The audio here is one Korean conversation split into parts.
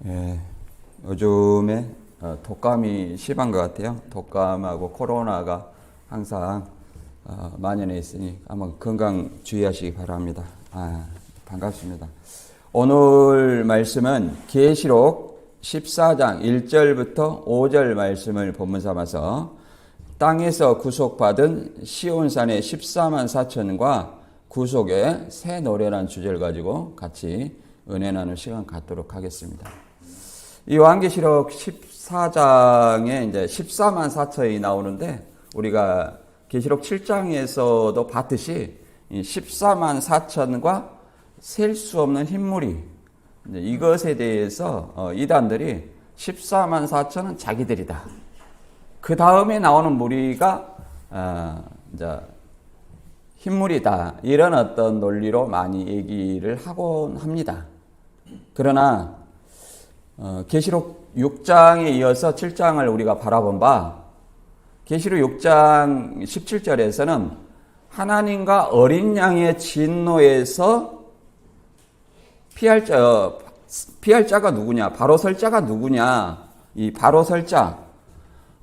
예, 요즘에 독감이 심한 것 같아요. 독감하고 코로나가 항상 만연해 있으니 한번 건강 주의하시기 바랍니다. 반갑습니다. 오늘 말씀은 계시록 14장 1절부터 5절 말씀을 본문 삼아서 땅에서 구속받은 시온산의 14만 4천과 구속의 새 노래라는 주제를 가지고 같이 은혜 나눌 시간 갖도록 하겠습니다. 이 요한계시록 14장에 이제 14만 4천이 나오는데 우리가 계시록 7장에서도 봤듯이 이 14만 4천과 셀 수 없는 흰무리, 이것에 대해서 이단들이 14만 4천은 자기들이다. 그 다음에 나오는 무리가 이제 흰물이다. 이런 어떤 논리로 많이 얘기를 하곤 합니다. 그러나 계시록 6장에 이어서 7장을 우리가 바라본 바 계시록 6장 17절에서는 하나님과 어린 양의 진노에서 피할 자가 누구냐? 바로 설 자가 누구냐? 이 바로 설 자가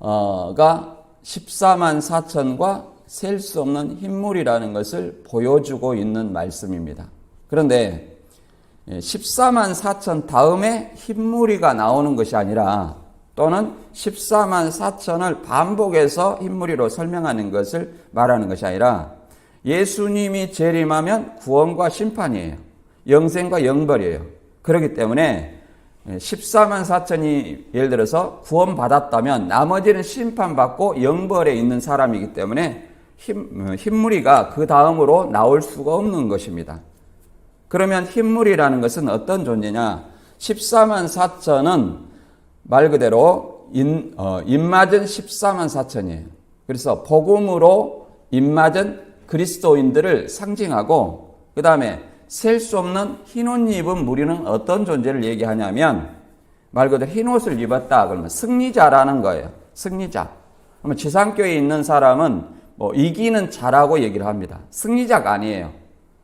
14만 4천과 셀 수 없는 흰물이라는 것을 보여주고 있는 말씀입니다. 그런데 14만 4천 다음에 흰무리가 나오는 것이 아니라 또는 14만 4천을 반복해서 흰무리로 설명하는 것을 말하는 것이 아니라 예수님이 재림하면 구원과 심판이에요. 영생과 영벌이에요. 그렇기 때문에 14만 4천이 예를 들어서 구원받았다면 나머지는 심판받고 영벌에 있는 사람이기 때문에 흰무리가 그 다음으로 나올 수가 없는 것입니다. 그러면 흰무리라는 것은 어떤 존재냐? 14만 4천은 말 그대로 입맞은 14만 4천이에요. 그래서 복음으로 입맞은 그리스도인들을 상징하고 그 다음에 셀 수 없는 흰옷 입은 무리는 어떤 존재를 얘기하냐면 말 그대로 흰옷을 입었다 그러면 승리자라는 거예요. 승리자. 그러면 지상교회에 있는 사람은 이기는 자라고 얘기를 합니다. 승리자가 아니에요.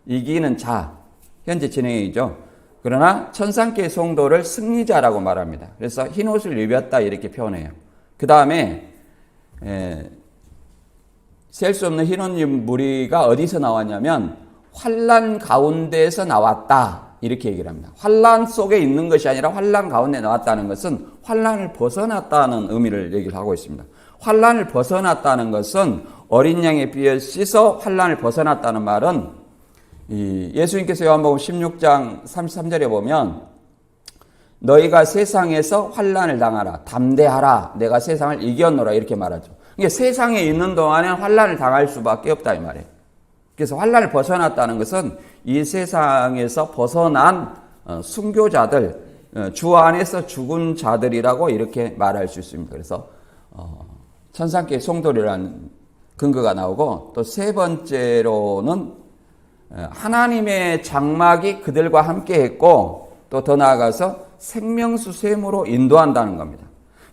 이기는 자. 현재 진행이죠. 그러나 천상교회 성도를 승리자라고 말합니다. 그래서 흰옷을 입었다 이렇게 표현해요. 그 다음에 셀 수 없는 흰옷 입은 무리가 어디서 나왔냐면 환난 가운데에서 나왔다 이렇게 얘기를 합니다. 환난 속에 있는 것이 아니라 환난 가운데 나왔다는 것은 환난을 벗어났다는 의미를 얘기를 하고 있습니다. 환난을 벗어났다는 것은 어린 양의 피에 씻어 환난을 벗어났다는 말은 예수님께서 요한복음 16장 33절에 보면 너희가 세상에서 환난을 당하라 담대하라 내가 세상을 이겼노라 이렇게 말하죠. 그러니까 세상에 있는 동안에 환난을 당할 수밖에 없다 이 말이에요. 그래서 환난을 벗어났다는 것은 이 세상에서 벗어난 순교자들, 주 안에서 죽은 자들이라고 이렇게 말할 수 있습니다. 그래서 천상교회 성도리라는 근거가 나오고 또 세 번째로는 하나님의 장막이 그들과 함께 했고 또 더 나아가서 생명수 샘으로 인도한다는 겁니다.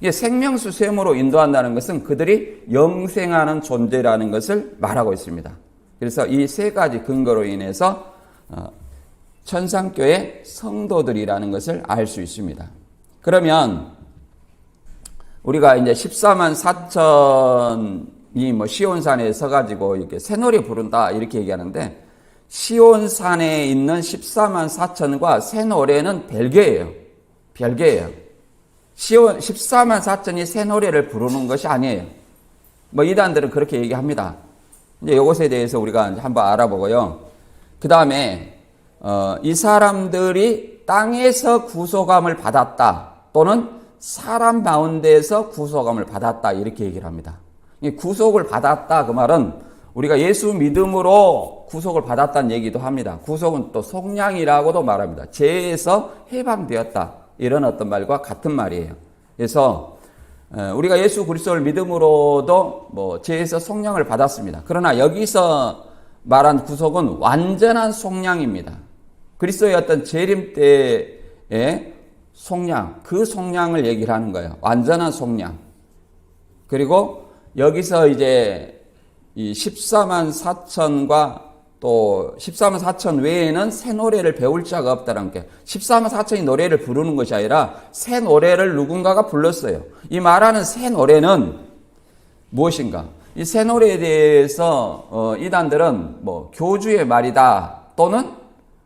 이게 생명수 샘으로 인도한다는 것은 그들이 영생하는 존재라는 것을 말하고 있습니다. 그래서 이 세 가지 근거로 인해서 천상교회 성도들이라는 것을 알 수 있습니다. 그러면 우리가 이제 14만 4천이 시온산에 서가지고 이렇게 새노래 부른다 이렇게 얘기하는데 시온산에 있는 14만 4천과 새노래는 별개예요. 별개예요. 14만 4천이 새노래를 부르는 것이 아니에요. 이단들은 그렇게 얘기합니다. 이제 이것에 대해서 우리가 한번 알아보고요. 그 다음에 이 사람들이 땅에서 구속함을 받았다 또는 사람 가운데에서 구속함을 받았다 이렇게 얘기를 합니다. 구속을 받았다 그 말은 우리가 예수 믿음으로 구속을 받았다는 얘기도 합니다. 구속은 또 속량이라고도 말합니다. 죄에서 해방되었다 이런 어떤 말과 같은 말이에요. 그래서 우리가 예수 그리스도를 믿음으로도 죄에서 속량을 받았습니다. 그러나 여기서 말한 구속은 완전한 속량입니다. 그리스도의 어떤 재림 때의 속량, 그 속량을 얘기를 하는 거예요. 완전한 속량. 그리고 여기서 이제 이 14만 4천과 또 14만 4천 외에는 새 노래를 배울 자가 없다는 게 14만 4천이 노래를 부르는 것이 아니라 새 노래를 누군가가 불렀어요. 이 말하는 새 노래는 무엇인가? 이 새 노래에 대해서 이단들은 뭐 교주의 말이다 또는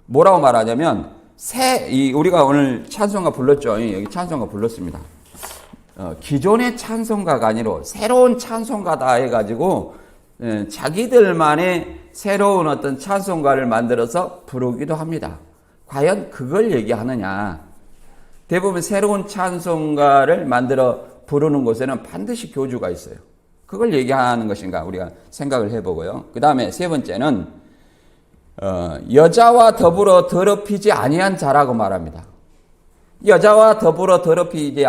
뭐라고 말하냐면 우리가 오늘 찬송가 불렀죠. 여기 찬송가 불렀습니다. 기존의 찬송가가 아니라 새로운 찬송가다 해가지고 자기들만의 새로운 어떤 찬송가를 만들어서 부르기도 합니다. 과연 그걸 얘기하느냐? 대부분 새로운 찬송가를 만들어 부르는 곳에는 반드시 교주가 있어요. 그걸 얘기하는 것인가 우리가 생각을 해보고요. 그 다음에 세 번째는 여자와 더불어 더럽히지 아니한 자라고 말합니다. 여자와 더불어 더럽히지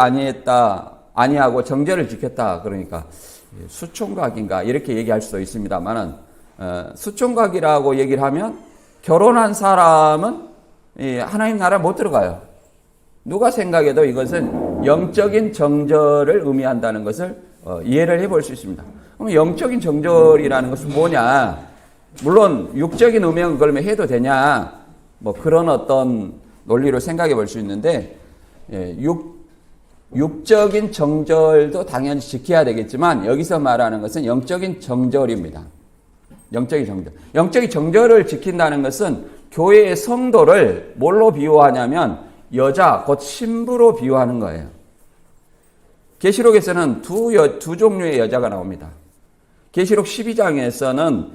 아니하고 정죄를 지켰다. 그러니까 수총각인가 이렇게 얘기할 수도 있습니다만은 수총각이라고 얘기를 하면 결혼한 사람은 하나님 나라 못 들어가요. 누가 생각해도 이것은 영적인 정절을 의미한다는 것을 이해를 해볼 수 있습니다. 그럼 영적인 정절이라는 것은 뭐냐? 물론 육적인 음행은 그러면 해도 되냐? 뭐 그런 어떤 논리로 생각해 볼 수 있는데 육적인 정절도 당연히 지켜야 되겠지만 여기서 말하는 것은 영적인 정절입니다. 영적인 정절. 영적인 정절을 지킨다는 것은 교회의 성도를 뭘로 비유하냐면 여자, 곧 신부로 비유하는 거예요. 계시록에서는 두 종류의 여자가 나옵니다. 계시록 12장에서는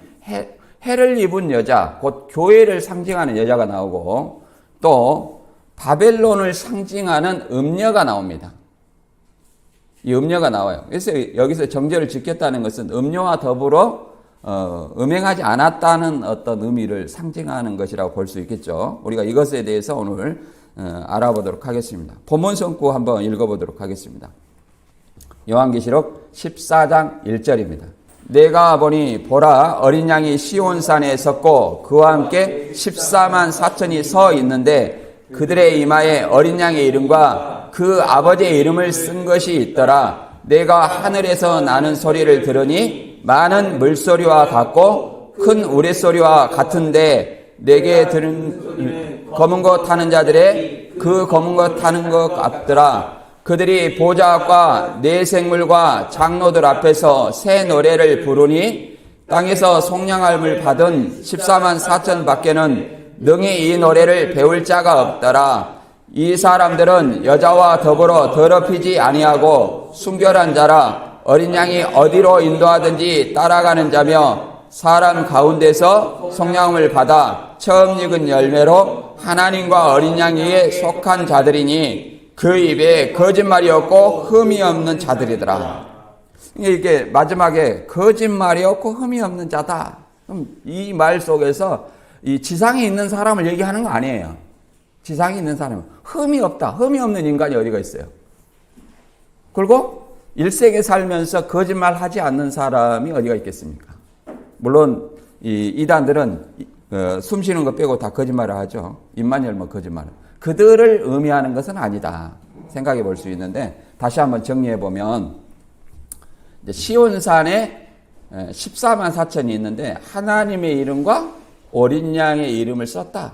해를 입은 여자, 곧 교회를 상징하는 여자가 나오고 또 바벨론을 상징하는 음녀가 나옵니다. 이 음녀가 나와요. 그래서 여기서 정죄를 지켰다는 것은 음녀와 더불어 음행하지 않았다는 어떤 의미를 상징하는 것이라고 볼 수 있겠죠. 우리가 이것에 대해서 오늘 알아보도록 하겠습니다. 본문 성구 한번 읽어보도록 하겠습니다. 요한계시록 14장 1절입니다. 내가 보니 보라 어린 양이 시온산에 섰고 그와 함께 14만 4천이 서 있는데 그들의 이마에 어린 양의 이름과 그 아버지의 이름을 쓴 것이 있더라. 내가 하늘에서 나는 소리를 들으니 많은 물소리와 같고 큰 우레소리와 같은데 내게 들은 검은 것 타는 자들의 그 검은 것 타는 것 같더라. 그들이 보좌 앞과 네 생물과 장로들 앞에서 새 노래를 부르니 땅에서 속량함을 받은 14만 4천 밖에는 능히 이 노래를 배울 자가 없더라. 이 사람들은 여자와 더불어 더럽히지 아니하고 순결한 자라. 어린 양이 어디로 인도하든지 따라가는 자며 사람 가운데서 속량함을 받아 처음 익은 열매로 하나님과 어린 양에게 속한 자들이니 그 입에 거짓말이 없고 흠이 없는 자들이더라. 이게 마지막에 거짓말이 없고 흠이 없는 자다. 이 말 속에서 이 지상에 있는 사람을 얘기하는 거 아니에요. 지상에 있는 사람은 흠이 없다. 흠이 없는 인간이 어디가 있어요? 그리고 일생에 살면서 거짓말 하지 않는 사람이 어디가 있겠습니까? 물론 이단들은 숨 쉬는 거 빼고 다 거짓말을 하죠. 입만 열면 거짓말을. 그들을 의미하는 것은 아니다. 생각해 볼 수 있는데 다시 한번 정리해 보면 시온산에 14만 4천이 있는데 하나님의 이름과 어린 양의 이름을 썼다.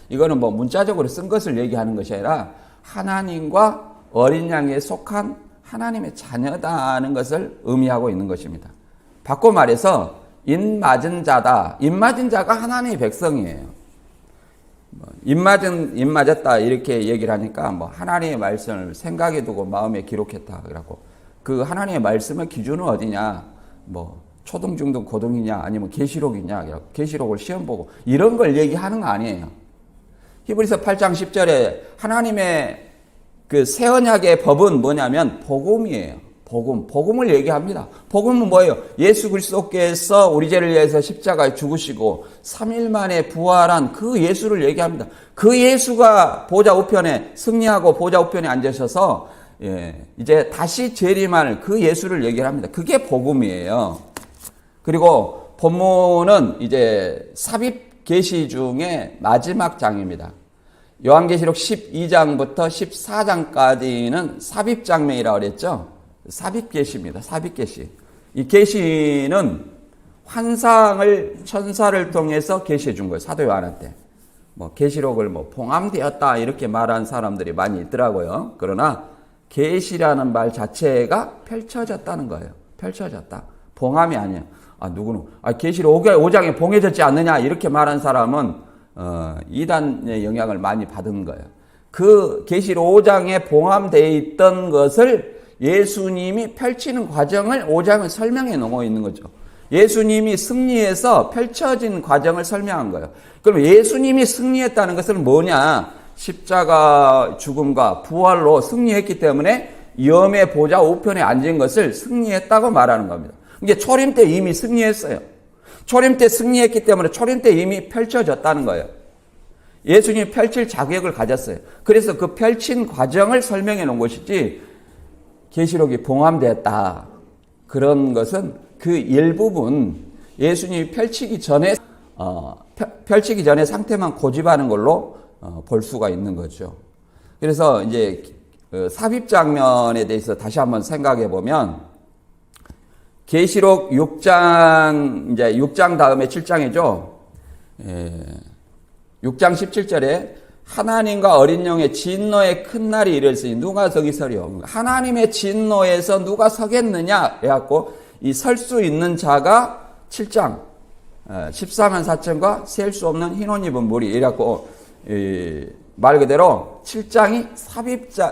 이거는 뭐 문자적으로 쓴 것을 얘기하는 것이 아니라 하나님과 어린 양에 속한 하나님의 자녀다는 것을 의미하고 있는 것입니다. 바꿔 말해서 입맞은 자다. 입맞은 자가 하나님의 백성이에요. 입맞았다 이렇게 얘기를 하니까 뭐 하나님의 말씀을 생각에 두고 마음에 기록했다 그러고 그 하나님의 말씀의 기준은 어디냐? 뭐 초등, 중등, 고등이냐 아니면 계시록이냐? 계시록을 시험 보고 이런 걸 얘기하는 거 아니에요. 히브리서 8장 10절에 하나님의 그 새 언약의 법은 뭐냐면 복음이에요. 복음을 얘기합니다. 복음은 뭐예요? 예수 그리스도께서 우리 죄를 위해서 십자가에 죽으시고 3일 만에 부활한 그 예수를 얘기합니다. 그 예수가 보좌 우편에 승리하고 보좌 우편에 앉으셔서 이제 다시 재림할 그 예수를 얘기를 합니다. 그게 복음이에요. 그리고 본문은 이제 삽입 계시 중에 마지막 장입니다. 요한계시록 12장부터 14장까지는 삽입 장면이라고 그랬죠. 삽입 계시입니다. 삽입 계시. 이 계시는 환상을 천사를 통해서 계시해 준 거예요. 사도 요한한테. 계시록을 봉함되었다 이렇게 말한 사람들이 많이 있더라고요. 그러나 계시라는 말 자체가 펼쳐졌다는 거예요. 펼쳐졌다. 봉함이 아니에요. 누구는 계시록 5장에 봉해졌지 않느냐 이렇게 말한 사람은 이단의 영향을 많이 받은 거예요. 그 계시록 5장에 봉함되어 있던 것을 예수님이 펼치는 과정을 5장을 설명해 놓고 있는 거죠. 예수님이 승리해서 펼쳐진 과정을 설명한 거예요. 그럼 예수님이 승리했다는 것은 뭐냐? 십자가 죽음과 부활로 승리했기 때문에 염의 보좌 우편에 앉은 것을 승리했다고 말하는 겁니다. 이게 초림 때 이미 승리했어요. 초림 때 승리했기 때문에 초림 때 이미 펼쳐졌다는 거예요. 예수님이 펼칠 자격을 가졌어요. 그래서 그 펼친 과정을 설명해 놓은 것이지 계시록이 봉함되었다. 그런 것은 그 일부분 예수님이 펼치기 전에 상태만 고집하는 걸로 볼 수가 있는 거죠. 그래서 이제 삽입 장면에 대해서 다시 한번 생각해 보면 계시록 6장 이제 6장 다음에 7장이죠. 6장 17절에 하나님과 어린 양의 진노의 큰 날이 이르렀으니 누가 서기서리요. 하나님의 진노에서 누가 서겠느냐 해갖고 이 설 수 있는 자가 7장 14만 4천과 셀 수 없는 흰 옷 입은 무리 이래갖고 말 그대로 7장이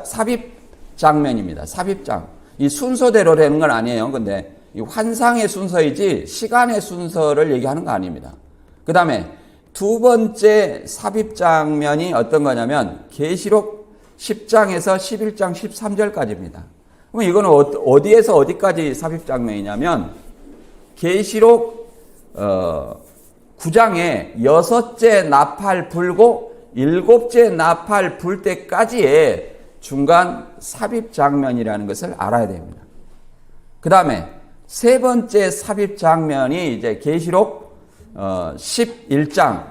삽입 장면입니다. 삽입장. 이 순서대로 되는 건 아니에요. 근데 이 환상의 순서이지 시간의 순서를 얘기하는 거 아닙니다. 그 다음에 두 번째 삽입 장면이 어떤 거냐면 계시록 10장에서 11장 13절까지입니다. 그럼 이거는 어디에서 어디까지 삽입 장면이냐면 계시록 9장에 6째 나팔 불고 7째 나팔 불 때까지의 중간 삽입 장면이라는 것을 알아야 됩니다. 그 다음에 세 번째 삽입 장면이 이제 계시록 11장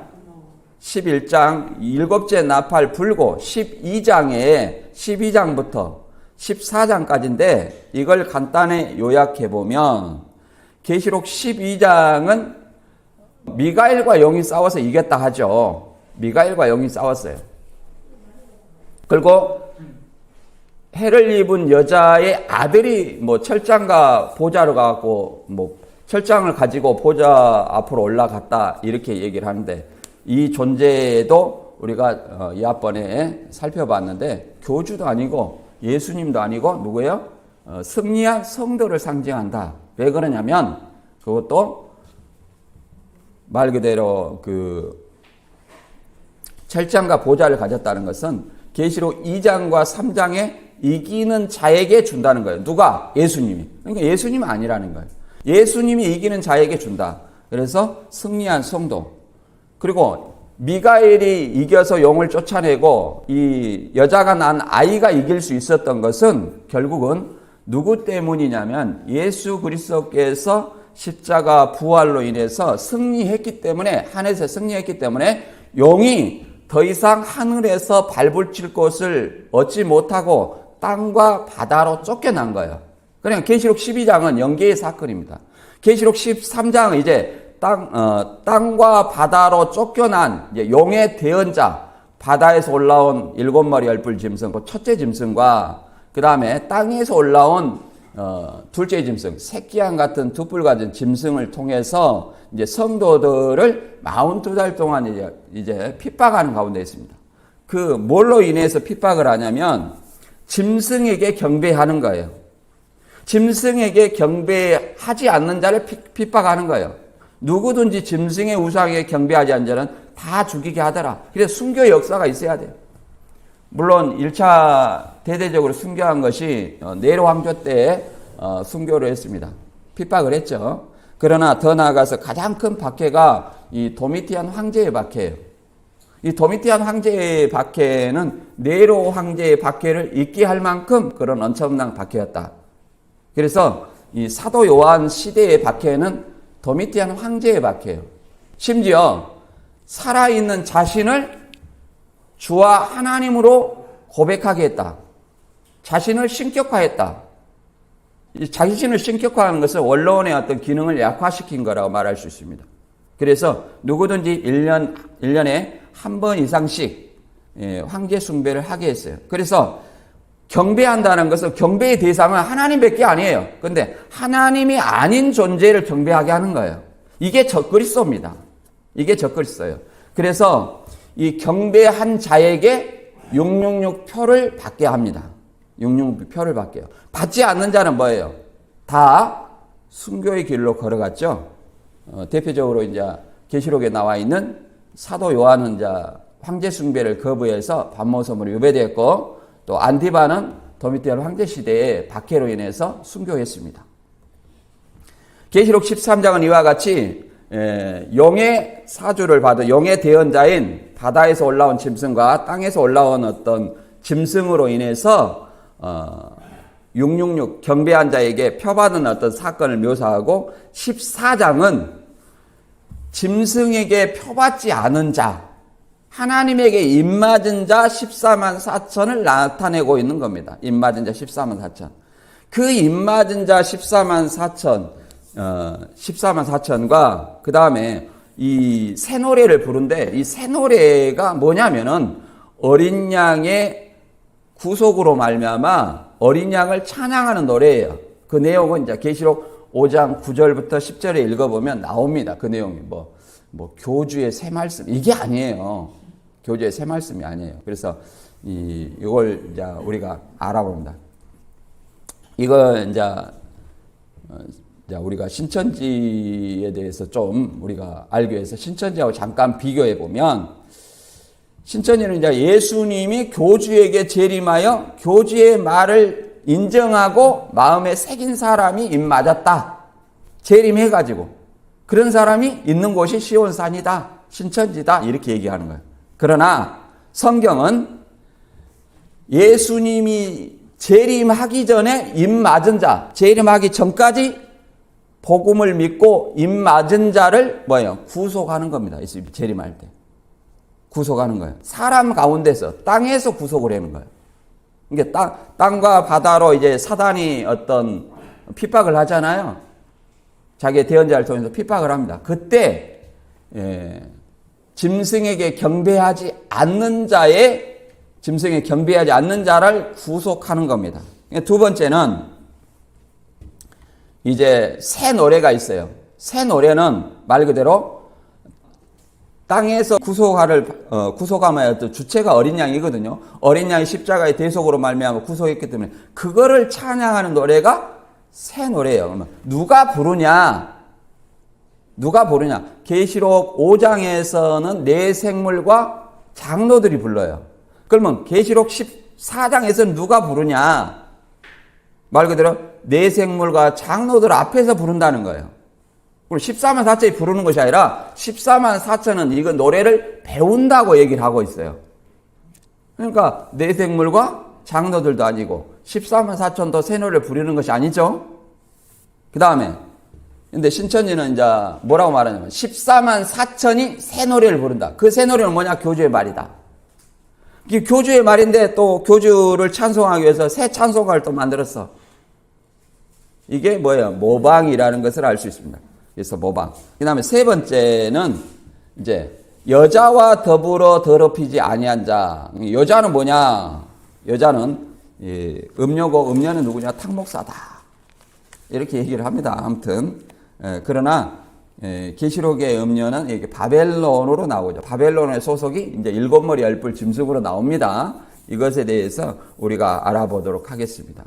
7째 나팔 불고 12장부터 14장까지인데 이걸 간단히 요약해 보면 계시록 12장은 미가엘과 영이 싸워서 이겼다 하죠. 미가엘과 영이 싸웠어요. 그리고 해를 입은 여자의 아들이 철장과 보좌로 가고 철장을 가지고 보좌 앞으로 올라갔다 이렇게 얘기를 하는데 이 존재도 우리가 이합번에 살펴봤는데 교주도 아니고 예수님도 아니고 누구예요? 승리한 성도를 상징한다. 왜 그러냐면 그것도 말 그대로 철장과 보좌를 가졌다는 것은 계시록 2장과 3장에 이기는 자에게 준다는 거예요. 누가? 예수님이. 그러니까 예수님은 아니라는 거예요. 예수님이 이기는 자에게 준다. 그래서 승리한 성도. 그리고 미가엘이 이겨서 영을 쫓아내고 이 여자가 낳은 아이가 이길 수 있었던 것은 결국은 누구 때문이냐면 예수 그리스도께서 십자가 부활로 인해서 승리했기 때문에 하늘에서 승리했기 때문에 영이 더 이상 하늘에서 발붙일 곳을 얻지 못하고 땅과 바다로 쫓겨난 거예요. 그러니까 계시록 12장은 영계의 사건입니다. 계시록 13장은 이제 땅과 바다로 쫓겨난 이제 용의 대언자, 바다에서 올라온 7마리 10뿔 짐승, 그 첫째 짐승과 그 다음에 땅에서 올라온 둘째 짐승, 새끼양 같은 두 뿔 가진 짐승을 통해서 이제 성도들을 42달 동안 이제 핍박하는 가운데 있습니다. 그 뭘로 인해서 핍박을 하냐면 짐승에게 경배하는 거예요. 짐승에게 경배하지 않는 자를 핍박하는 거예요. 누구든지 짐승의 우상에 경배하지 않는 자는 다 죽이게 하더라. 그래서 순교 역사가 있어야 돼요. 물론 1차 대대적으로 순교한 것이 네로 왕조 때 순교를 했습니다. 핍박을 했죠. 그러나 더 나아가서 가장 큰 박해가 이 도미티안 황제의 박해예요. 이 도미티안 황제의 박해는 네로 황제의 박해를 잊게 할 만큼 그런 엄청난 박해였다. 그래서 이 사도 요한 시대의 박해는 도미티안 황제의 박해예요. 심지어 살아있는 자신을 주와 하나님으로 고백하게 했다. 자신을 신격화했다. 자신을 신격화하는 것은 원로원의 어떤 기능을 약화시킨 거라고 말할 수 있습니다. 그래서 누구든지 1년에 한 번 이상씩 황제 숭배를 하게 했어요. 그래서 경배한다는 것은 경배의 대상은 하나님밖에 아니에요. 그런데 하나님이 아닌 존재를 경배하게 하는 거예요. 이게 적그리스도입니다. 이게 적그리스도예요. 그래서 이 경배한 자에게 666표를 받게 합니다. 666표를 받게요. 받지 않는 자는 뭐예요? 다 순교의 길로 걸어갔죠. 대표적으로 이제 계시록에 나와 있는 사도 요한은 이제 황제 숭배를 거부해서 반모섬으로 유배되었고, 또 안디바는 도미티안 황제 시대에 박해로 인해서 순교했습니다. 계시록 13장은 이와 같이 용의 사주를 받은 용의 대언자인 바다에서 올라온 짐승과 땅에서 올라온 어떤 짐승으로 인해서 666 경배한 자에게 표받은 어떤 사건을 묘사하고, 14장은 짐승에게 표받지 않은 자, 하나님에게 입맞은 자 14만 4천을 나타내고 있는 겁니다. 입맞은 자 14만 4천. 그 입맞은 자 14만 4천, 14만 4천과 그 다음에 이 새 노래를 부른데, 이 새 노래가 뭐냐면은 어린 양의 구속으로 말미암아 어린 양을 찬양하는 노래예요. 그 내용은 이제 계시록 5장 9절부터 10절에 읽어보면 나옵니다. 그 내용이 뭐 교주의 새 말씀 이게 아니에요. 교주의 새 말씀이 아니에요. 그래서 이걸 이제 우리가 알아봅니다. 이거 이제 우리가 신천지에 대해서 좀 우리가 알기 위해서 신천지하고 잠깐 비교해 보면, 신천지는 이제 예수님이 교주에게 재림하여 교주의 말을 인정하고 마음에 새긴 사람이 입맞았다. 재림해가지고 그런 사람이 있는 곳이 시온산이다, 신천지다, 이렇게 얘기하는 거예요. 그러나 성경은 예수님이 재림하기 전에 입맞은 자, 재림하기 전까지 복음을 믿고 입맞은 자를 뭐예요? 구속하는 겁니다. 재림할 때. 구속하는 거예요. 사람 가운데서, 땅에서 구속을 하는 거예요. 이게 땅과 바다로 이제 사단이 어떤 핍박을 하잖아요. 자기의 대언자를 통해서 핍박을 합니다. 그때, 짐승에게 경배하지 않는 짐승에 경배하지 않는 자를 구속하는 겁니다. 두 번째는 이제 새 노래가 있어요. 새 노래는 말 그대로 땅에서 구속함의 주체가 어린 양이거든요. 어린 양이 십자가의 대속으로 말미암아 구속했기 때문에 그거를 찬양하는 노래가 새 노래예요. 그러면 누가 부르냐? 계시록 5장에서는 네 생물과 장로들이 불러요. 그러면 계시록 14장에서는 누가 부르냐? 말 그대로 네 생물과 장로들 앞에서 부른다는 거예요. 그리고 14만 4천이 부르는 것이 아니라 14만 4천은 이거 노래를 배운다고 얘기를 하고 있어요. 그러니까 네 생물과 장로들도 아니고 14만 4천도 새 노래를 부르는 것이 아니죠. 그 다음에 근데 신천지는 이제 뭐라고 말하냐면 14만 4천이 새 노래를 부른다. 그 새 노래는 뭐냐? 교주의 말이다. 이게 교주의 말인데 또 교주를 찬송하기 위해서 새 찬송가를 또 만들었어. 이게 뭐예요? 모방이라는 것을 알 수 있습니다. 그래서 모방. 그 다음에 세 번째는 이제 여자와 더불어 더럽히지 아니한 자. 여자는 뭐냐? 여자는 음녀고, 음녀는 누구냐? 탕목사다. 이렇게 얘기를 합니다. 아무튼 그러나 계시록의 음녀는 이게 바벨론으로 나오죠. 바벨론의 소속이 이제 7머리 10뿔 짐승으로 나옵니다. 이것에 대해서 우리가 알아보도록 하겠습니다.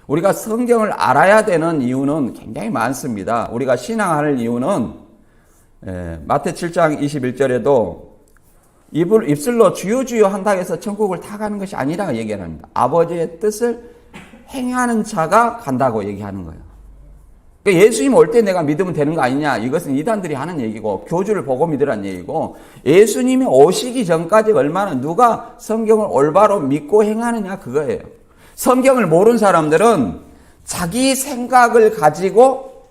우리가 성경을 알아야 되는 이유는 굉장히 많습니다. 우리가 신앙하는 이유는 마태 7장 21절에도 입술로 주여 주여 한다고 해서 천국을 다 가는 것이 아니라 얘기합니다. 아버지의 뜻을 행하는 자가 간다고 얘기하는 거예요. 그러니까 예수님 올 때 내가 믿으면 되는 거 아니냐, 이것은 이단들이 하는 얘기고 교주를 보고 믿으라는 얘기고, 예수님이 오시기 전까지 얼마나 누가 성경을 올바로 믿고 행하느냐 그거예요. 성경을 모르는 사람들은 자기 생각을 가지고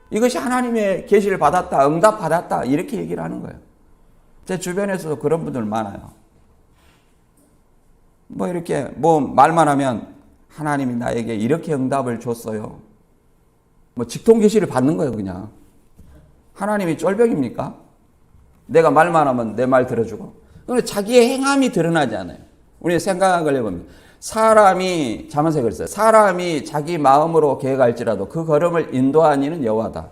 이것이 하나님의 계시를 받았다, 응답받았다 이렇게 얘기를 하는 거예요. 제 주변에서도 그런 분들 많아요. 이렇게 말만 하면 하나님이 나에게 이렇게 응답을 줬어요. 뭐 직통 계시를 받는 거예요, 그냥. 하나님이 쫄병입니까? 내가 말만 하면 내 말 들어주고. 그런데 자기의 행함이 드러나지 않아요. 우리 생각을 해보면 사람이 잠언서에 그랬어요. 사람이 자기 마음으로 계획할지라도 그 걸음을 인도하는 이는 여호와다.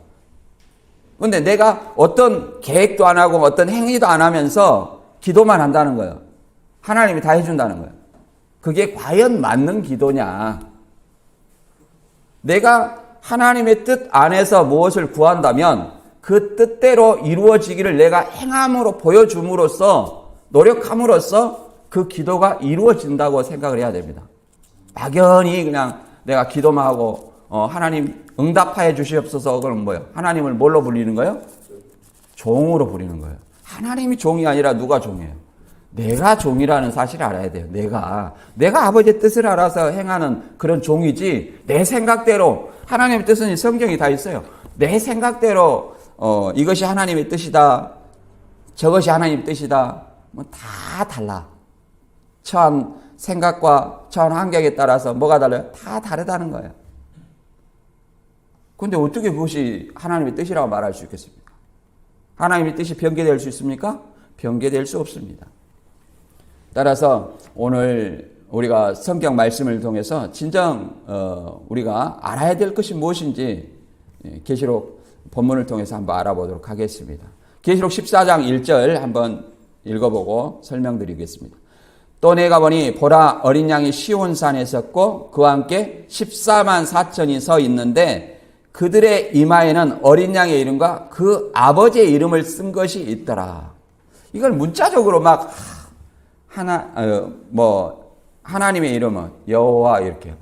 그런데 내가 어떤 계획도 안 하고 어떤 행위도 안 하면서 기도만 한다는 거예요. 하나님이 다 해준다는 거예요. 그게 과연 맞는 기도냐? 내가 하나님의 뜻 안에서 무엇을 구한다면 그 뜻대로 이루어지기를 내가 행함으로 보여줌으로써 노력함으로써 그 기도가 이루어진다고 생각을 해야 됩니다. 막연히 그냥 내가 기도만 하고 하나님 응답하여 주시옵소서 그러면 뭐예요? 하나님을 뭘로 불리는 거예요? 종으로 부리는 거예요. 하나님이 종이 아니라 누가 종이에요? 내가 종이라는 사실을 알아야 돼요. 내가 아버지의 뜻을 알아서 행하는 그런 종이지 내 생각대로 하나님의 뜻은 성경이 다 있어요. 내 생각대로 이것이 하나님의 뜻이다. 저것이 하나님의 뜻이다. 뭐 다 달라. 처한 생각과 처한 환경에 따라서 뭐가 달라요? 다 다르다는 거예요. 그런데 어떻게 그것이 하나님의 뜻이라고 말할 수 있겠습니까? 하나님의 뜻이 변개될 수 있습니까? 변개될 수 없습니다. 따라서 오늘 우리가 성경 말씀을 통해서 진정 우리가 알아야 될 것이 무엇인지 계시록 본문을 통해서 한번 알아보도록 하겠습니다. 계시록 14장 1절 한번 읽어보고 설명드리겠습니다. 또 내가 보니 보라 어린 양이 시온산에 섰고 그와 함께 14만 4천이 서 있는데 그들의 이마에는 어린 양의 이름과 그 아버지의 이름을 쓴 것이 있더라. 이걸 문자적으로 막 하나님의 이름은 여호와 이렇게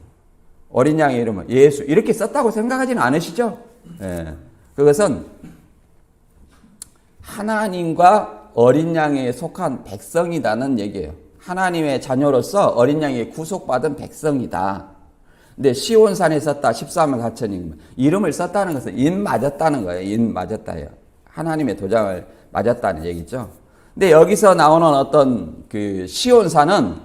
어린 양의 이름은 예수 이렇게 썼다고 생각하지는 않으시죠? 예. 그것은 하나님과 어린 양에 속한 백성이라는 얘기예요. 하나님의 자녀로서 어린 양에 구속받은 백성이다. 근데 시온산에 썼다 14만 4천이 이름을 썼다는 것은 인 맞았다는 거예요. 인 맞았다예요. 하나님의 도장을 맞았다는 얘기죠. 근데 여기서 나오는 어떤 그 시온산은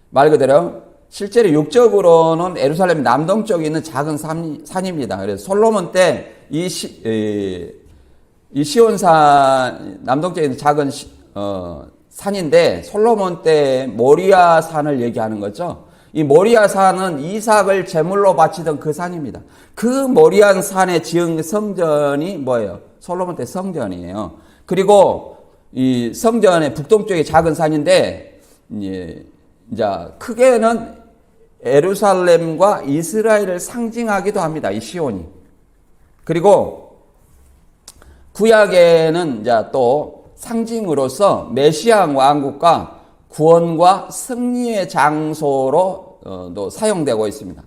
말 그대로 실제로 육적으로는 예루살렘 남동쪽에 있는 작은 산입니다. 그래서 솔로몬 때 이 시온산 남동쪽에 있는 작은 산인데 솔로몬 때 모리아 산을 얘기하는 거죠. 이 모리아 산은 이삭을 제물로 바치던 그 산입니다. 그 모리아 산에 지은 성전이 뭐예요? 솔로몬 때 성전이에요. 그리고 이 성전의 북동쪽에 작은 산인데 이제 크게는 예루살렘과 이스라엘을 상징하기도 합니다. 이 시온이. 그리고 구약에는 이제 또 상징으로서 메시아 왕국과 구원과 승리의 장소로도 사용되고 있습니다.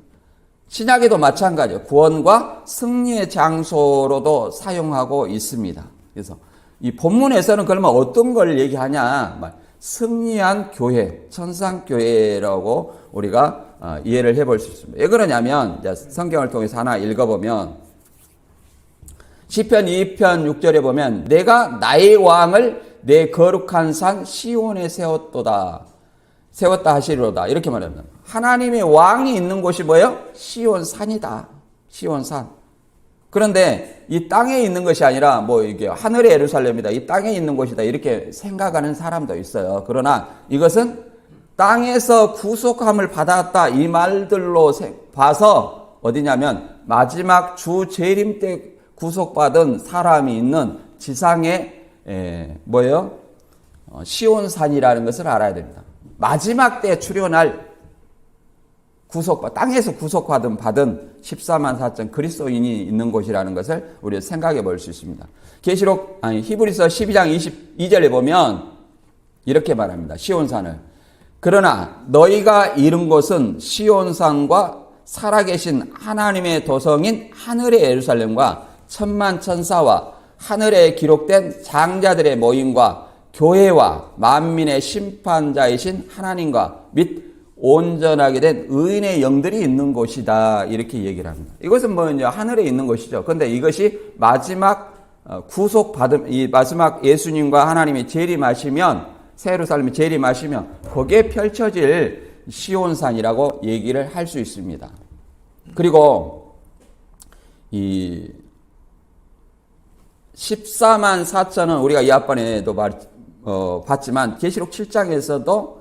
신약에도 마찬가지예요. 구원과 승리의 장소로도 사용하고 있습니다. 그래서 이 본문에서는 그러면 어떤 걸 얘기하냐? 승리한 교회, 천상교회라고 우리가 이해를 해볼 수 있습니다. 왜 그러냐면 성경을 통해서 하나 읽어보면 시편 2편 6절에 보면 내가 나의 왕을 내 거룩한 산 시온에 세웠다 하시리로다 이렇게 말합니다. 하나님의 왕이 있는 곳이 뭐예요? 시온산이다. 시온산. 그런데 이 땅에 있는 것이 아니라 이게 하늘의 예루살렘이다. 이 땅에 있는 곳이다. 이렇게 생각하는 사람도 있어요. 그러나 이것은 땅에서 구속함을 받았다. 이 말들로 봐서 어디냐면 마지막 주 재림 때 구속받은 사람이 있는 지상에 시온산이라는 것을 알아야 됩니다. 마지막 때 출현할 땅에서 구속받은 14만 4천 그리스도인이 있는 곳이라는 것을 우리가 생각해 볼 수 있습니다. 히브리서 12장 22절에 보면 이렇게 말합니다. 시온산을. 그러나 너희가 이른 곳은 시온산과 살아계신 하나님의 도성인 하늘의 예루살렘과 천만 천사와 하늘에 기록된 장자들의 모임과 교회와 만민의 심판자이신 하나님과 및 온전하게 된 의인의 영들이 있는 곳이다. 이렇게 얘기를 합니다. 이것은 하늘에 있는 곳이죠. 그런데 이것이 마지막 이 마지막 예수님과 하나님이 재림하시면, 새 예루살렘이 재림하시면 거기에 펼쳐질 시온산이라고 얘기를 할 수 있습니다. 그리고 이 14만 4천은 우리가 이 앞번에도 봤지만 계시록 7장에서도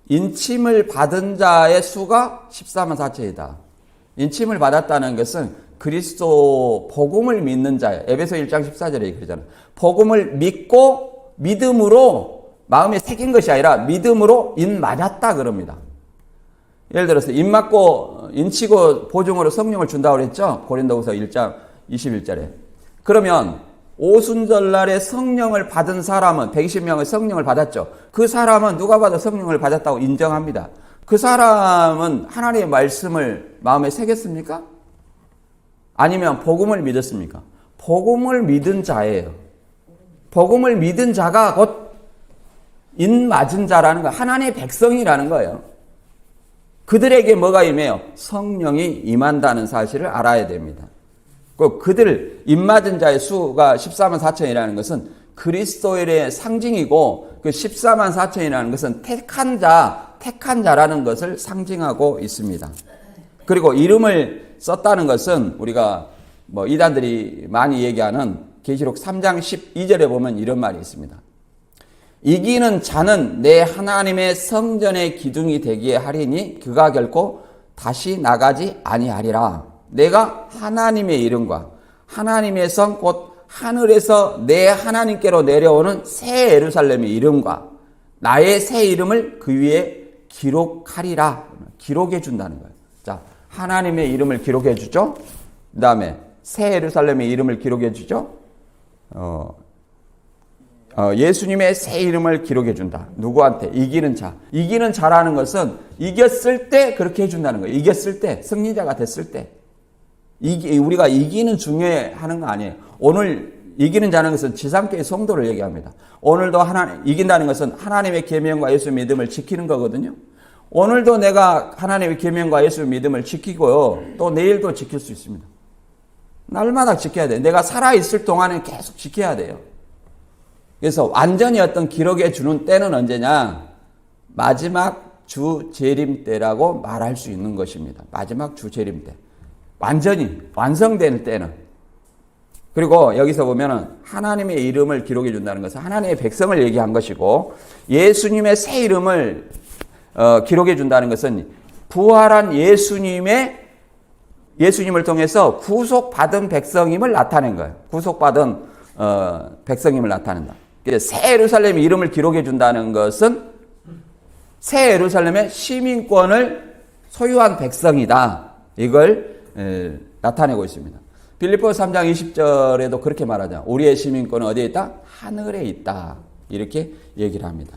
인침을 받은 자의 수가 14만 4천이다. 인침을 받았다는 것은 그리스도 복음을 믿는 자예요. 에베소 1장 14절에 그러잖아요. 복음을 믿고 믿음으로 마음에 새긴 것이 아니라 믿음으로 인 맞았다 그럽니다. 예를 들어서 인 맞고 인치고 보증으로 성령을 준다고 그랬죠. 고린도후서 1장 21절에. 그러면 오순절날에 성령을 받은 사람은 120명의 성령을 받았죠. 그 사람은 누가 봐도 성령을 받았다고 인정합니다. 그 사람은 하나님의 말씀을 마음에 새겼습니까? 아니면 복음을 믿었습니까? 복음을 믿은 자예요. 복음을 믿은 자가 곧 인 맞은 자라는 거, 하나님의 백성이라는 거예요. 그들에게 뭐가 임해요? 성령이 임한다는 사실을 알아야 됩니다. 그들 인 맞은 자의 수가 14만 4천이라는 것은 그리스도의 상징이고 그 14만 4천이라는 것은 택한 자라는 것을 상징하고 있습니다. 그리고 이름을 썼다는 것은 우리가 이단들이 많이 얘기하는 계시록 3장 12절에 보면 이런 말이 있습니다. 이기는 자는 내 하나님의 성전의 기둥이 되기에 하리니 그가 결코 다시 나가지 아니하리라. 내가 하나님의 이름과 하나님의 성 곧 하늘에서 내 하나님께로 내려오는 새 예루살렘의 이름과 나의 새 이름을 그 위에 기록하리라. 기록해 준다는 거예요. 자, 하나님의 이름을 기록해 주죠. 그 다음에 새 예루살렘의 이름을 기록해 주죠. 예수님의 새 이름을 기록해 준다. 누구한테? 이기는 자. 이기는 자라는 것은 이겼을 때 그렇게 해준다는 거예요. 이겼을 때, 승리자가 됐을 때. 우리가 이기는 중요하는 거 아니에요. 오늘 이기는 자는 것은 지상계의 성도를 얘기합니다. 오늘도 이긴다는 것은 하나님의 계명과 예수 믿음을 지키는 거거든요. 오늘도 내가 하나님의 계명과 예수 믿음을 지키고요. 또 내일도 지킬 수 있습니다. 날마다 지켜야 돼요. 내가 살아있을 동안은 계속 지켜야 돼요. 그래서 완전히 어떤 기록해 주는 때는 언제냐? 마지막 주 재림 때라고 말할 수 있는 것입니다. 마지막 주 재림 때. 완전히 완성되는 때는. 그리고 여기서 보면은 하나님의 이름을 기록해 준다는 것은 하나님의 백성을 얘기한 것이고 예수님의 새 이름을 기록해 준다는 것은 부활한 예수님을 통해서 구속받은 백성임을 나타낸 거예요. 구속받은 백성임을 나타낸다. 새 예루살렘의 이름을 기록해 준다는 것은 새 예루살렘의 시민권을 소유한 백성이다. 이걸 나타내고 있습니다. 빌립보서 3장 20절에도 그렇게 말하잖아요. 우리의 시민권은 어디에 있다? 하늘에 있다. 이렇게 얘기를 합니다.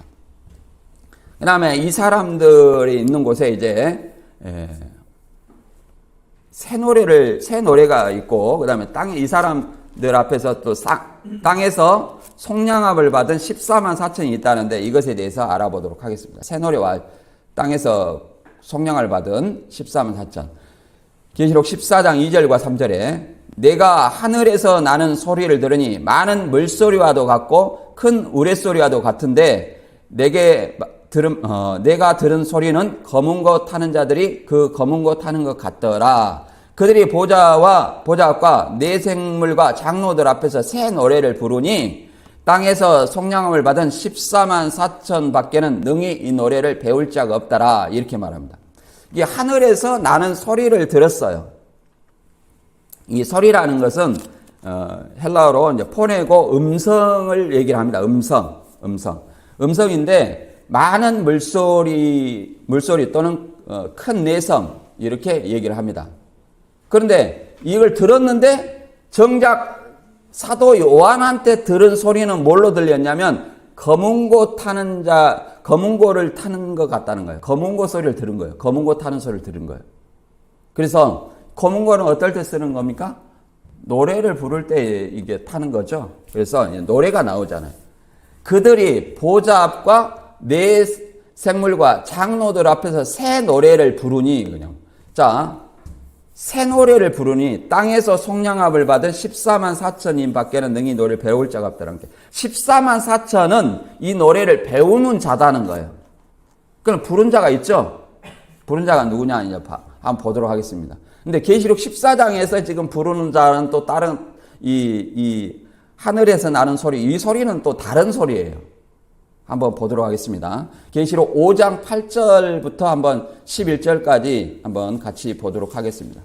그 다음에 이 사람들이 있는 곳에 이제 새 노래가 있고, 그 다음에 이 사람들 앞에서 또 땅에서 속량함을 받은 14만 4천이 있다는데 이것에 대해서 알아보도록 하겠습니다. 새 노래와 땅에서 속량을 받은 14만 4천. 계시록 14장 2절과 3절에 내가 하늘에서 나는 소리를 들으니 많은 물소리와도 같고 큰 우레소리와도 같은데 내가 들은 소리는 검은 것 타는 자들이 그 검은 것 타는 것 같더라. 그들이 보좌와 보좌과 네 생물과 장로들 앞에서 새 노래를 부르니 땅에서 속량함을 받은 14만 4천 밖에는 능히 이 노래를 배울 자가 없더라. 이렇게 말합니다. 이게 하늘에서 나는 소리를 들었어요. 이 소리라는 것은 헬라어로 이제 포네고 음성을 얘기를 합니다. 음성인데 많은 물소리 또는 큰 내성 이렇게 얘기를 합니다. 그런데 이걸 들었는데 정작 사도 요한한테 들은 소리는 뭘로 들렸냐면 검은고 검은고를 타는 것 같다는 거예요. 검은고 소리를 들은 거예요. 검은고 타는 소리를 들은 거예요. 그래서 검은고는 어떨 때 쓰는 겁니까? 노래를 부를 때 이게 타는 거죠. 그래서 노래가 나오잖아요. 그들이 보좌 앞과 네 생물과 장로들 앞에서 새 노래를 부르니 그냥 새 노래를 부르니 땅에서 속량함을 받은 14만 4천인 밖에는 능히 노래를 배울 자가 없다는 게 14만 4천은 이 노래를 배우는 자다는 거예요. 그럼 부른 자가 있죠? 부른 자가 누구냐 한번 보도록 하겠습니다. 근데 계시록 14장에서 지금 부르는 자는 또 다른 이 하늘에서 나는 소리, 이 소리는 또 다른 소리예요. 한번 보도록 하겠습니다. 계시록 5장 8절부터 한번 11절까지 한번 같이 보도록 하겠습니다.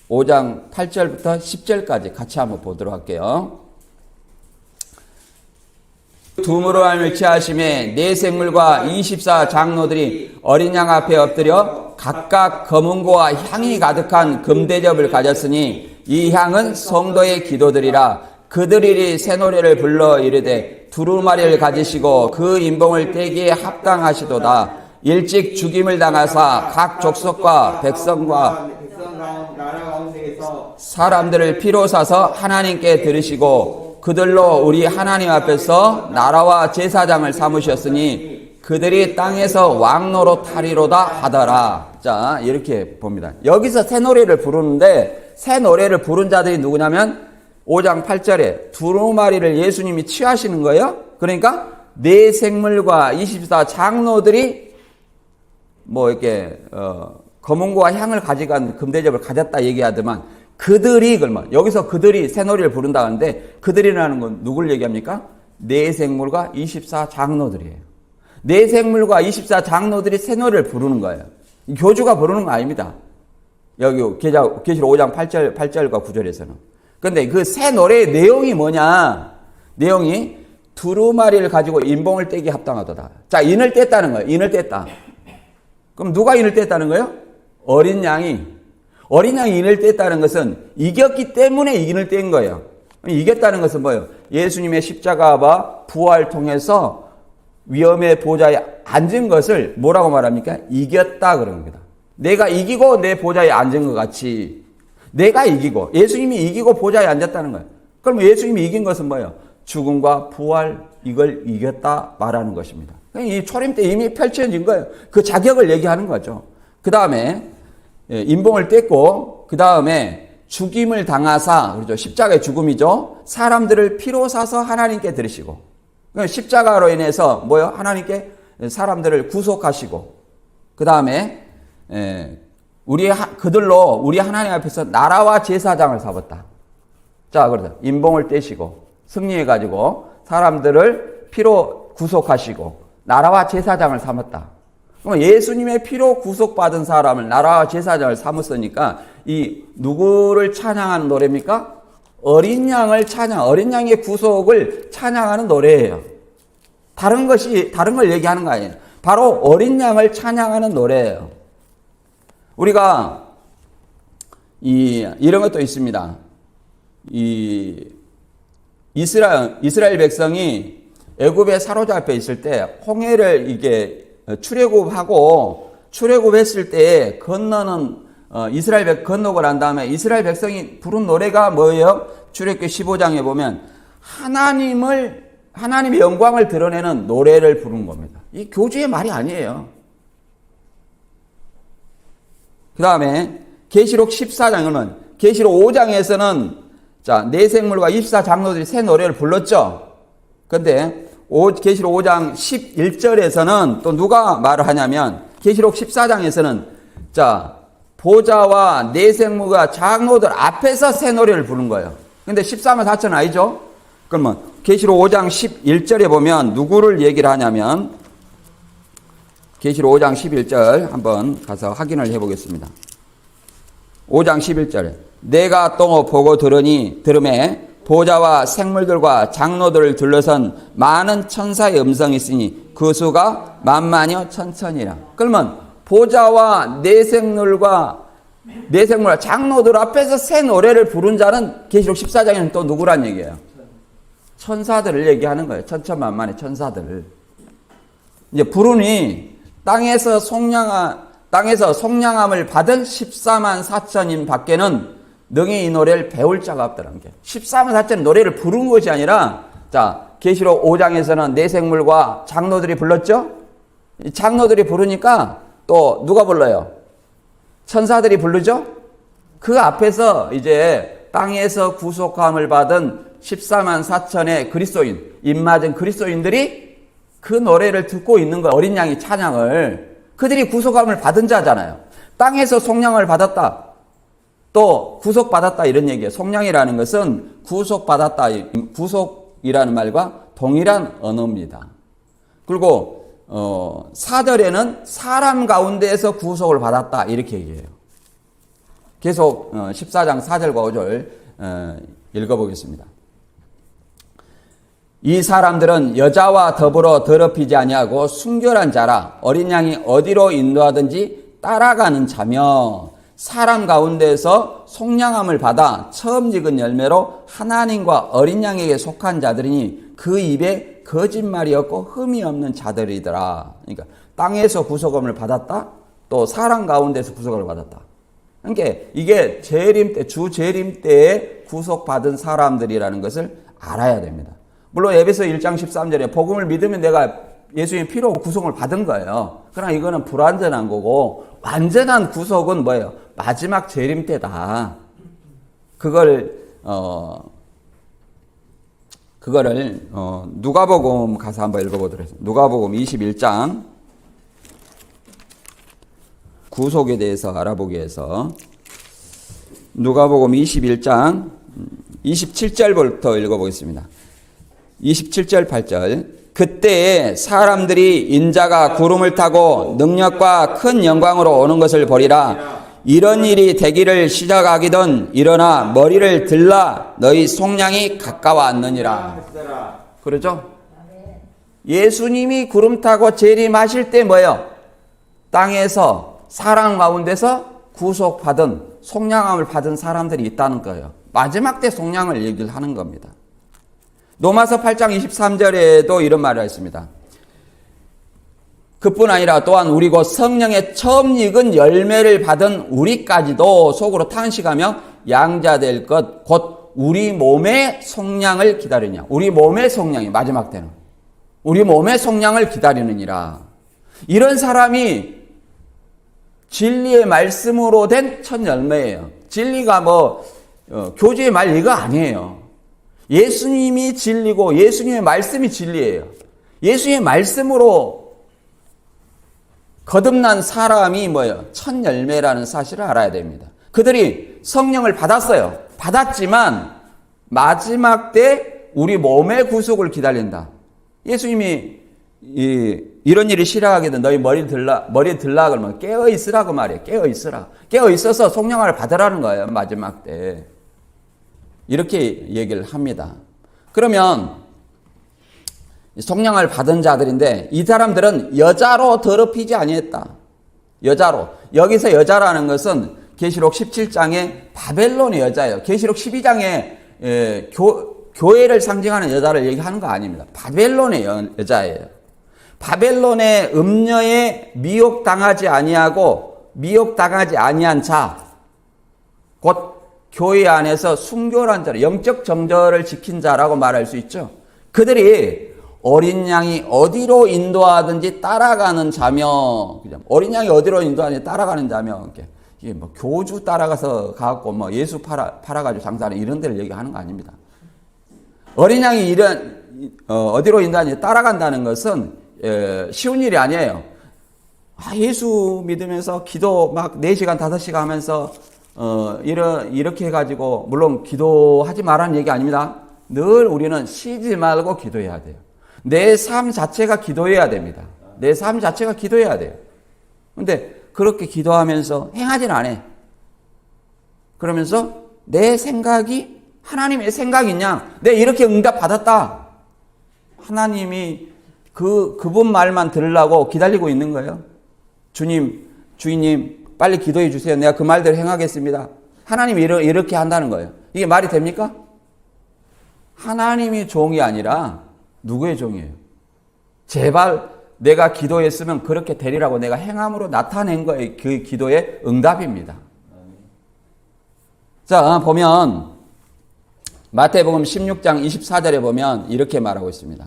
5장 8절부터 10절까지 같이 한번 보도록 할게요. 둠으로 하임을 취하심에 네 생물과 24 장로들이 어린 양 앞에 엎드려 각각 검은고와 향이 가득한 금대접을 가졌으니 이 향은 성도의 기도들이라. 그들이 새 노래를 불러 이르되 두루마리를 가지시고 그 인봉을 떼기에 합당하시도다. 일찍 죽임을 당하사 각 족속과 백성과 나라 가운데에서 사람들을 피로 사서 하나님께 들으시고 그들로 우리 하나님 앞에서 나라와 제사장을 삼으셨으니 그들이 땅에서 왕노로 타리로다 하더라. 자, 이렇게 봅니다. 여기서 새 노래를 부르는데 새 노래를 부른 자들이 누구냐면 5장 8절에 두루마리를 예수님이 취하시는 거예요. 그러니까 네 생물과 24 장로들이 뭐 이렇게 검은고와 향을 가져간 금대접을 가졌다 얘기하더만 그들이 그러면 여기서 그들이 새 노래를 부른다 하는데 그들이라는 건 누굴 얘기합니까? 네 생물과 24 장로들이에요. 네 생물과 24 장로들이 새 노래를 부르는 거예요. 교주가 부르는 거 아닙니다. 여기 계시록 5장 8절과 9절에서는. 근데 그 새 노래의 내용이 뭐냐? 내용이 두루마리를 가지고 인봉을 떼기 합당하도다. 자, 인을 뗐다는 거예요. 인을 뗐다. 그럼 누가 인을 뗐다는 거예요? 어린 양이 인을 뗐다는 것은 이겼기 때문에 인을 뗀 거예요. 이겼다는 것은 뭐예요? 예수님의 십자가와 부활 통해서 위엄의 보좌에 앉은 것을 뭐라고 말합니까? 이겼다 그런 겁니다. 내가 이기고 내 보좌에 앉은 것 같이 내가 이기고 예수님이 이기고 보좌에 앉았다는 거예요. 그럼 예수님이 이긴 것은 뭐예요? 죽음과 부활 이걸 이겼다 말하는 것입니다. 이 초림 때 이미 펼쳐진 거예요. 그 자격을 얘기하는 거죠. 그 다음에 인봉을 뗐고 그 다음에 죽임을 당하사 그렇죠. 십자가의 죽음이죠. 사람들을 피로 사서 하나님께 드리시고 십자가로 인해서 뭐요? 하나님께 사람들을 구속하시고 그 다음에 그들로 우리 하나님 앞에서 나라와 제사장을 삼았다. 자, 그러다 인봉을 떼시고 승리해가지고 사람들을 피로 구속하시고 나라와 제사장을 삼았다. 그럼 예수님의 피로 구속받은 사람을 나라와 제사장을 삼았으니까 이 누구를 찬양하는 노래입니까? 어린 양을 어린 양의 구속을 찬양하는 노래예요. 다른 걸 얘기하는 거 아니에요. 바로 어린 양을 찬양하는 노래예요. 우리가 이런 것도 있습니다. 이스라엘 백성이 애굽에 사로잡혀 있을 때 홍해를 이게 출애굽했을 때 건너고 난 다음에 이스라엘 백성이 부른 노래가 뭐예요? 출애굽기 15장에 보면 하나님의 영광을 드러내는 노래를 부른 겁니다. 이 교주의 말이 아니에요. 그 다음에 계시록 14장은 계시록 5장에서는 자, 네 생물과 24 장로들이 새 노래를 불렀죠. 근데 계시록 5장 11절에서는 또 누가 말을 하냐면 계시록 14장에서는 자, 보좌와 네 생물과 장로들 앞에서 새 노래를 부른 거예요. 근데 14만 4천 아니죠? 그러면 계시록 5장 11절에 보면 누구를 얘기를 하냐면 계시록 5장 11절 한번 가서 확인을 해보겠습니다. 5장 11절에 내가 또 보고 들음에 보좌와 생물들과 장로들을 둘러선 많은 천사의 음성이 있으니 그 수가 만만여 천천이라. 그러면 보좌와 네 생물과 장로들 앞에서 새 노래를 부른 자는 계시록 14장에는 또 누구란 얘기예요? 천사들을 얘기하는 거예요. 천천만만의 천사들을. 이제 부르니 땅에서 속량함을 받은 14만 4천인 밖에는 능히 이 노래를 배울 자가 없다는 게 14만 4천 노래를 부른 것이 아니라 자 계시록 5장에서는 네 생물과 장로들이 불렀죠. 장로들이 부르니까 또 누가 불러요? 천사들이 부르죠. 그 앞에서 이제 땅에서 구속함을 받은 14만 4천의 그리스도인 입맞은 그리스도인들이 그 노래를 듣고 있는 거예요. 어린 양의 찬양을. 그들이 구속함을 받은 자잖아요. 땅에서 속량을 받았다. 또 구속받았다 이런 얘기예요. 속량이라는 것은 구속받았다, 구속이라는 말과 동일한 언어입니다. 그리고 4절에는 사람 가운데에서 구속을 받았다 이렇게 얘기해요. 계속 14장 4절과 5절 읽어보겠습니다. 이 사람들은 여자와 더불어 더럽히지 아니하고 순결한 자라 어린 양이 어디로 인도하든지 따라가는 자며 사람 가운데에서 속량함을 받아 처음 익은 열매로 하나님과 어린 양에게 속한 자들이니 그 입에 거짓말이 없고 흠이 없는 자들이더라. 그러니까 땅에서 구속함을 받았다, 또 사람 가운데서 구속을 받았다. 그러니까 이게 재림 때, 주 재림 때에 구속받은 사람들이라는 것을 알아야 됩니다. 물론 에베소 1장 13절에 복음을 믿으면 내가 예수의 피로 구속을 받은 거예요. 그러나 이거는 불완전한 거고 완전한 구속은 뭐예요? 마지막 재림 때다. 그거를 누가복음 가서 한번 읽어보도록 하겠습니다. 누가복음 21장 구속에 대해서 알아보기 위해서 누가복음 21장 27절부터 읽어보겠습니다. 27절 8절 그때에 사람들이 인자가 구름을 타고 능력과 큰 영광으로 오는 것을 보리라. 이런 일이 되기를 시작하기든 일어나 머리를 들라 너희 속량이 가까워왔느니라. 그러죠? 예수님이 구름 타고 재림하실 때 뭐예요? 땅에서 사람 가운데서 구속받은 속량함을 받은 사람들이 있다는 거예요. 마지막 때 속량을 얘기를 하는 겁니다. 로마서 8장 23절에도 이런 말을 했습니다. 그뿐 아니라 또한 우리 곧 성령의 처음 익은 열매를 받은 우리까지도 속으로 탄식하며 양자될 것 곧 우리 몸의 속량을 기다리냐. 우리 몸의 속량이 마지막 때는 우리 몸의 속량을 기다리느니라. 이런 사람이 진리의 말씀으로 된 첫 열매예요. 진리가 교주의 말 이거 아니에요. 예수님이 진리고 예수님의 말씀이 진리예요. 예수님의 말씀으로 거듭난 사람이 뭐예요? 첫 열매라는 사실을 알아야 됩니다. 그들이 성령을 받았어요. 받았지만 마지막 때 우리 몸의 구속을 기다린다. 예수님이 이런 일이 시작하게든 너희 머리 들라 그러면 깨어 있으라고 말이에요. 깨어 있으라. 깨어 있어서 성령을 받으라는 거예요. 마지막 때. 이렇게 얘기를 합니다. 그러면 속량을 받은 자들인데 이 사람들은 여자로 더럽히지 아니했다. 여자로. 여기서 여자라는 것은 계시록 17장의 바벨론의 여자예요. 계시록 12장에 교회를 상징하는 여자를 얘기하는 거 아닙니다. 바벨론의 여자예요. 바벨론의 음녀에 미혹당하지 아니하고 미혹당하지 아니한 자, 곧 교회 안에서 순결한 자로 영적 정절을 지킨 자라고 말할 수 있죠. 그들이 어린 양이 어디로 인도하든지 따라가는 자며, 어린 양이 어디로 인도하든지 따라가는 자며, 이게 교주 따라가서 가갖고 예수 팔아가지고 장사하는 이런 데를 얘기하는 거 아닙니다. 어린 양이 어디로 인도하든지 따라간다는 것은 쉬운 일이 아니에요. 예수 믿으면서 기도 막 4시간, 5시간 하면서 이렇게 해가지고, 물론 기도하지 말라는 얘기 아닙니다. 늘 우리는 쉬지 말고 기도해야 돼요. 내 삶 자체가 기도해야 됩니다. 내 삶 자체가 기도해야 돼요. 근데 그렇게 기도하면서 행하진 않아. 그러면서 내 생각이 하나님의 생각이냐? 내 이렇게 응답 받았다. 하나님이 그분 말만 들으려고 기다리고 있는 거예요. 주인님, 빨리 기도해 주세요. 내가 그 말대로 행하겠습니다. 하나님이 이렇게 한다는 거예요. 이게 말이 됩니까? 하나님이 종이 아니라 누구의 종이에요? 제발 내가 기도했으면 그렇게 되리라고 내가 행함으로 나타낸 거예요. 그 기도의 응답입니다. 자, 보면 마태복음 16장 24절에 보면 이렇게 말하고 있습니다.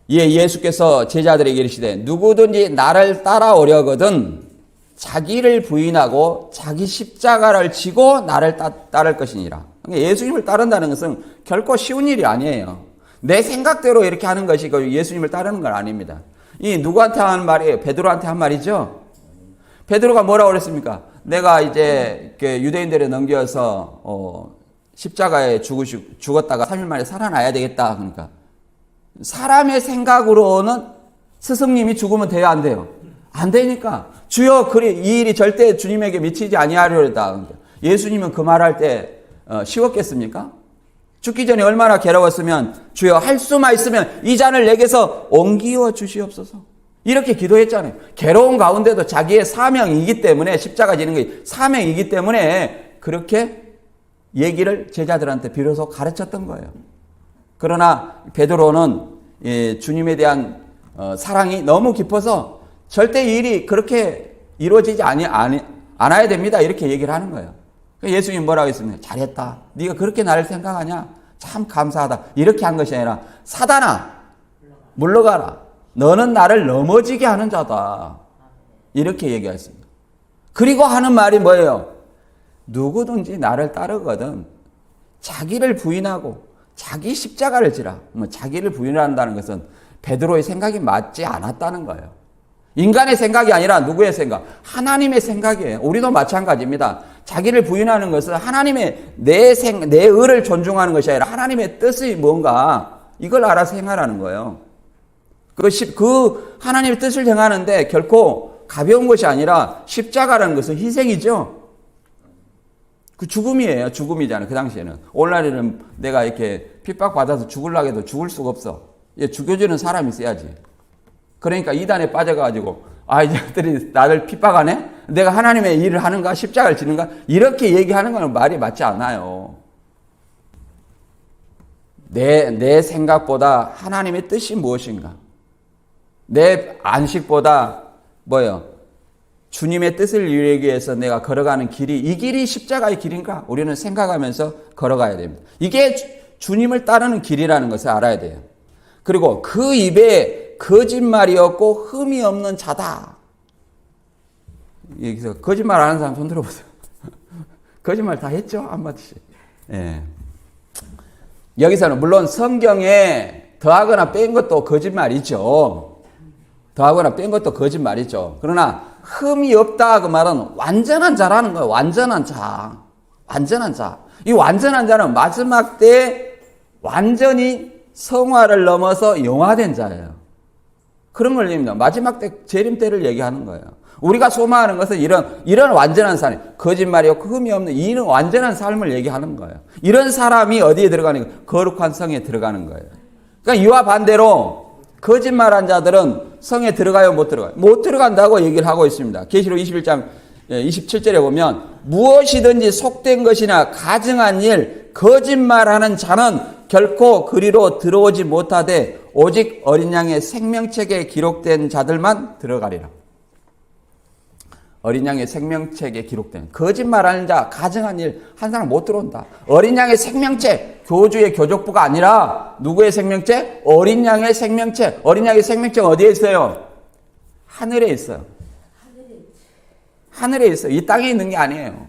이에 예수께서 제자들에게 이르시되 누구든지 나를 따라오려거든 자기를 부인하고 자기 십자가를 지고 나를 따를 것이니라. 예수님을 따른다는 것은 결코 쉬운 일이 아니에요. 내 생각대로 이렇게 하는 것이 예수님을 따르는 건 아닙니다. 이 누구한테 한 말이에요? 베드로한테 한 말이죠. 베드로가 뭐라고 그랬습니까? 내가 이제 유대인들에 넘겨서 십자가에 죽었다가 3일 만에 살아나야 되겠다. 그러니까 사람의 생각으로는 스승님이 죽으면 돼요, 안 돼요? 안 되니까 주여 이 일이 절대 주님에게 미치지 아니하려다. 예수님은 그 말할 때 쉬웠겠습니까? 죽기 전에 얼마나 괴로웠으면 주여 할 수만 있으면 이 잔을 내게서 옮기어 주시옵소서. 이렇게 기도했잖아요. 괴로운 가운데도 자기의 사명이기 때문에 십자가 지는 게 사명이기 때문에 그렇게 얘기를 제자들한테 비로소 가르쳤던 거예요. 그러나 베드로는 주님에 대한 사랑이 너무 깊어서 절대 이 일이 그렇게 이루어지지 않아야 됩니다. 이렇게 얘기를 하는 거예요. 예수님 뭐라고 했습니까? 잘했다. 네가 그렇게 나를 생각하냐? 참 감사하다. 이렇게 한 것이 아니라 사단아 물러가라. 너는 나를 넘어지게 하는 자다. 이렇게 얘기했습니다. 그리고 하는 말이 뭐예요? 누구든지 나를 따르거든 자기를 부인하고 자기 십자가를 지라. 자기를 부인한다는 것은 베드로의 생각이 맞지 않았다는 거예요. 인간의 생각이 아니라 누구의 생각? 하나님의 생각이에요. 우리도 마찬가지입니다. 자기를 부인하는 것은 하나님의 내 의를 존중하는 것이 아니라 하나님의 뜻이 뭔가 이걸 알아서 행하라는 거예요. 그 하나님의 뜻을 행하는데 결코 가벼운 것이 아니라 십자가라는 것은 희생이죠. 그 죽음이에요. 죽음이잖아요. 그 당시에는. 오늘날에는 내가 이렇게 핍박받아서 죽으려고 해도 죽을 수가 없어. 죽여주는 사람이 있어야지. 그러니까 이단에 빠져가지고 이들이 나를 핍박하네? 내가 하나님의 일을 하는가? 십자가를 지는가? 이렇게 얘기하는 건 말이 맞지 않아요. 내 생각보다 하나님의 뜻이 무엇인가? 내 안식보다 주님의 뜻을 이루기 위해서 내가 걸어가는 길이 이 길이 십자가의 길인가? 우리는 생각하면서 걸어가야 됩니다. 이게 주님을 따르는 길이라는 것을 알아야 돼요. 그리고 그 입에 거짓말이 없고 흠이 없는 자다. 여기서 거짓말 하는 사람 손 들어보세요. 거짓말 다 했죠? 한마디씩. 예. 여기서는 물론 성경에 더하거나 뺀 것도 거짓말이죠. 더하거나 뺀 것도 거짓말이죠. 그러나 흠이 없다 그 말은 완전한 자라는 거예요. 완전한 자. 완전한 자. 이 완전한 자는 마지막 때 완전히 성화를 넘어서 영화된 자예요. 그런 걸 얘기합니다. 마지막 때 재림 때를 얘기하는 거예요. 우리가 소망하는 것은 이런 완전한 삶, 거짓말이 없고 흠이 없는 이런 완전한 삶을 얘기하는 거예요. 이런 사람이 어디에 들어가는 거예요? 거룩한 성에 들어가는 거예요. 그러니까 이와 반대로 거짓말한 자들은 성에 들어가요, 못 들어가요? 못 들어간다고 얘기를 하고 있습니다. 계시록 21장 27절에 보면 무엇이든지 속된 것이나 가증한 일, 거짓말하는 자는 결코 그리로 들어오지 못하되 오직 어린 양의 생명책에 기록된 자들만 들어가리라. 어린 양의 생명책에 기록된 거짓말하는 자, 가증한 일 한 사람 못 들어온다. 어린 양의 생명책, 교주의 교족부가 아니라 누구의 생명책? 어린 양의 생명책. 어린 양의 생명책 어디에 있어요? 하늘에 있어요. 하늘에 있어요. 이 땅에 있는 게 아니에요.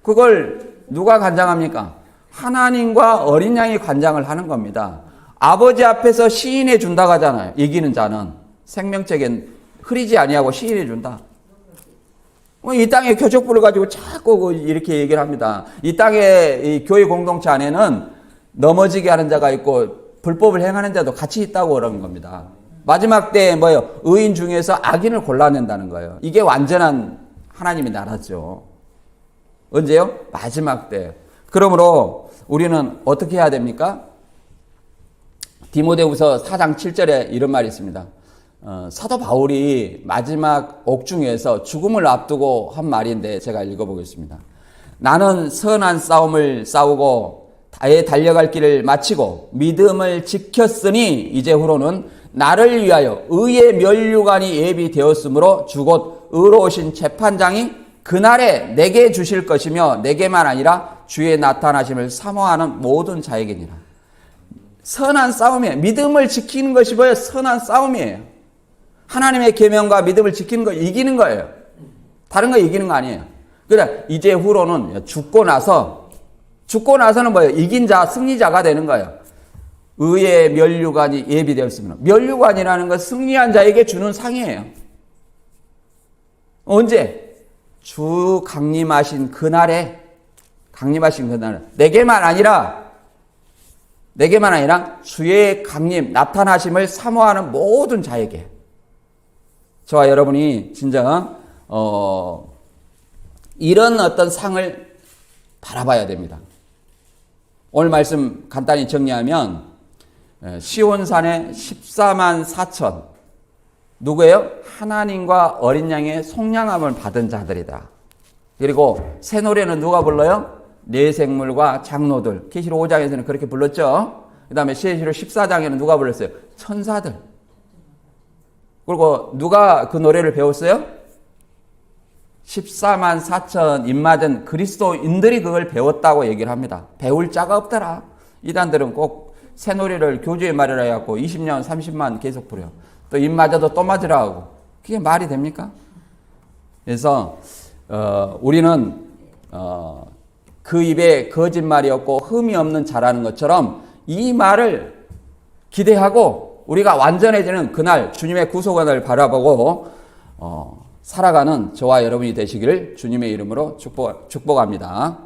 그걸 누가 관장합니까? 하나님과 어린 양이 관장을 하는 겁니다. 아버지 앞에서 시인해 준다고 하잖아요. 이기는 자는 생명책엔 흐리지 아니하고 시인해 준다. 이 땅의 교족부를 가지고 자꾸 이렇게 얘기를 합니다. 이 땅의 이 교회 공동체 안에는 넘어지게 하는 자가 있고 불법을 행하는 자도 같이 있다고 그러는 겁니다. 마지막 때 의인 중에서 악인을 골라낸다는 거예요. 이게 완전한 하나님의 나라죠. 언제요? 마지막 때. 그러므로 우리는 어떻게 해야 됩니까? 디모데후서 4장 7절에 이런 말이 있습니다. 사도 바울이 마지막 옥중에서 죽음을 앞두고 한 말인데 제가 읽어보겠습니다. 나는 선한 싸움을 싸우고 다에 달려갈 길을 마치고 믿음을 지켰으니 이제후로는 나를 위하여 의의 면류관이 예비되었으므로 주곧 의로우신 재판장이 그날에 내게 주실 것이며 내게만 아니라 주의 나타나심을 사모하는 모든 자에게니라. 선한 싸움이에요. 믿음을 지키는 것이 뭐예요? 선한 싸움이에요. 하나님의 계명과 믿음을 지키는 거 이기는 거예요. 다른 거 이기는 거 아니에요. 그래 이제 후로는 죽고 나서는 뭐예요? 이긴 자, 승리자가 되는 거예요. 의의 면류관이 예비되었습니다. 면류관이라는 건 승리한 자에게 주는 상이에요. 언제? 주 강림하신 그날에 내게만 아니라 주의 강림 나타나심을 사모하는 모든 자에게 저와 여러분이 진정 이런 어떤 상을 바라봐야 됩니다. 오늘 말씀 간단히 정리하면 시온산에 14만 4천 누구예요? 하나님과 어린 양의 속량함을 받은 자들이다. 그리고 새 노래는 누가 불러요? 내생물과 장로들. 계시록 5장에서는 그렇게 불렀죠. 그 다음에 계시록 14장에는 누가 불렀어요? 천사들. 그리고 누가 그 노래를 배웠어요? 14만 4천 입맞은 그리스도인들이 그걸 배웠다고 얘기를 합니다. 배울 자가 없더라. 이단들은 꼭 새 노래를 교주에 말이라 해갖고 20년, 30만 계속 부려. 또 입맞아도 또 맞으라 하고. 그게 말이 됩니까? 그래서 우리는 그 입에 거짓말이 없고 흠이 없는 자라는 것처럼 이 말을 기대하고 우리가 완전해지는 그날 주님의 구속원을 바라보고 살아가는 저와 여러분이 되시기를 주님의 이름으로 축복합니다.